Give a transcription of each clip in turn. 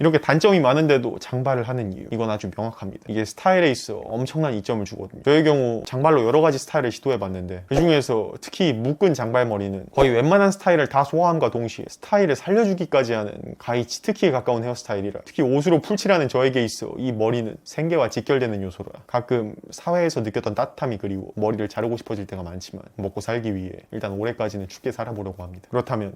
이렇게 단점이 많은데도 장발을 하는 이유, 이건 아주 명확합니다. 이게 스타일에 있어 엄청난 이점을 주거든요. 저의 경우 장발로 여러 가지 스타일을 시도해봤는데 그 중에서 특히 묶은 장발머리는 거의 웬만한 스타일을 다 소화함과 동시에 스타일을 살려주기까지 하는 가히 치트키에 가까운 헤어스타일이라, 특히 옷으로 풀칠하는 저에게 있어 이 머리는 생계와 직결되는 요소라 가끔 사회에서 느꼈던 따뜻함이 그리워 머리를 자르고 싶어질 때가 많지만 먹고 살기 위해 일단 올해까지는 춥게 살아보려고 합니다. 그렇다면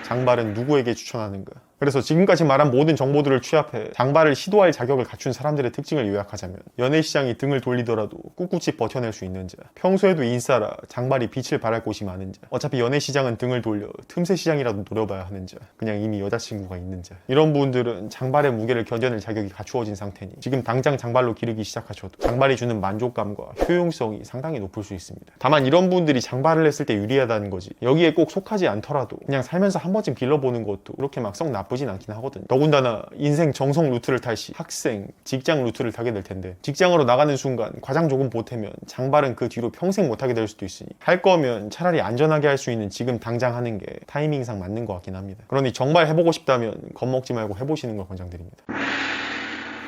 장발은 누구에게 추천하는가? 그래서 지금까지 말한 모든 정보들을 취합해 장발을 시도할 자격을 갖춘 사람들의 특징을 요약하자면, 연애시장이 등을 돌리더라도 꿋꿋이 버텨낼 수 있는 자, 평소에도 인싸라 장발이 빛을 발할 곳이 많은 자, 어차피 연애시장은 등을 돌려 틈새 시장이라도 노려봐야 하는 자, 그냥 이미 여자친구가 있는 자, 이런 분들은 장발의 무게를 견뎌낼 자격이 갖추어진 상태니 지금 당장 장발로 기르기 시작하셔도 장발이 주는 만족감과 효용성이 상당히 높을 수 있습니다. 다만 이런 분들이 장발을 했을 때 유리하다는 거지, 여기에 꼭 속하지 않더라도 그냥 살면서 한 번쯤 길러보는 것도 그렇게 막 썩 나쁘진 않긴 하거든요. 더군다나 인생 정석 루트를 탈 시 학생, 직장 루트를 타게 될 텐데, 직장으로 나가는 순간 과장 조금 보태면 장발은 그 뒤로 평생 못하게 될 수도 있으니 할 거면 차라리 안전하게 할 수 있는 지금 당장 하는 게 타이밍상 맞는 것 같긴 합니다. 그러니 정말 해보고 싶다면 겁먹지 말고 해보시는 걸 권장드립니다.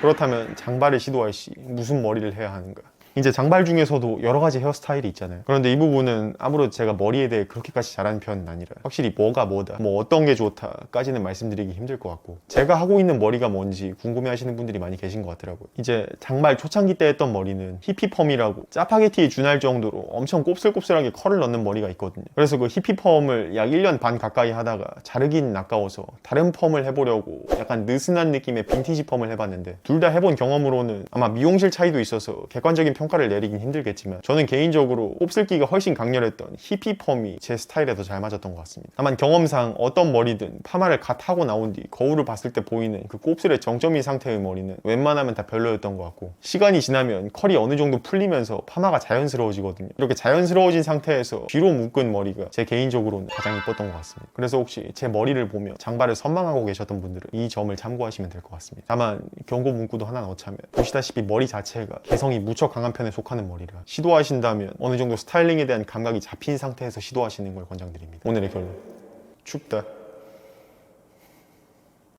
그렇다면 장발을 시도할 시 무슨 머리를 해야 하는가? 이제 장발 중에서도 여러 가지 헤어스타일이 있잖아요. 그런데 이 부분은 아무래도 제가 머리에 대해 그렇게까지 잘하는 편은 아니라 확실히 뭐가 뭐다, 뭐 어떤 게 좋다까지는 말씀드리기 힘들 것 같고, 제가 하고 있는 머리가 뭔지 궁금해 하시는 분들이 많이 계신 것 같더라고요. 이제 장발 초창기 때 했던 머리는 히피펌이라고 짜파게티에 준할 정도로 엄청 곱슬곱슬하게 컬을 넣는 머리가 있거든요. 그래서 그 히피펌을 약 1년 반 가까이 하다가 자르긴 아까워서 다른 펌을 해보려고 약간 느슨한 느낌의 빈티지 펌을 해봤는데, 둘 다 해본 경험으로는 아마 미용실 차이도 있어서 객관적인 평가를 내리긴 힘들겠지만 저는 개인적으로 곱슬기가 훨씬 강렬했던 히피펌이 제 스타일에 더 잘 맞았던 것 같습니다. 다만 경험상 어떤 머리든 파마를 갓 하고 나온 뒤 거울을 봤을 때 보이는 그 곱슬의 정점인 상태의 머리는 웬만하면 다 별로였던 것 같고, 시간이 지나면 컬이 어느 정도 풀리면서 파마가 자연스러워지거든요. 이렇게 자연스러워진 상태에서 뒤로 묶은 머리가 제 개인적으로는 가장 이뻤던 것 같습니다. 그래서 혹시 제 머리를 보며 장발을 선망하고 계셨던 분들은 이 점을 참고하시면 될 것 같습니다. 다만 경고 문구도 하나 넣자면, 보시다시피 머리 자체가 개성이 무척 강한 편에 속하는 머리라 시도하신다면 어느 정도 스타일링에 대한 감각이 잡힌 상태에서 시도하시는 걸 권장드립니다. 오늘의 결론, 춥다.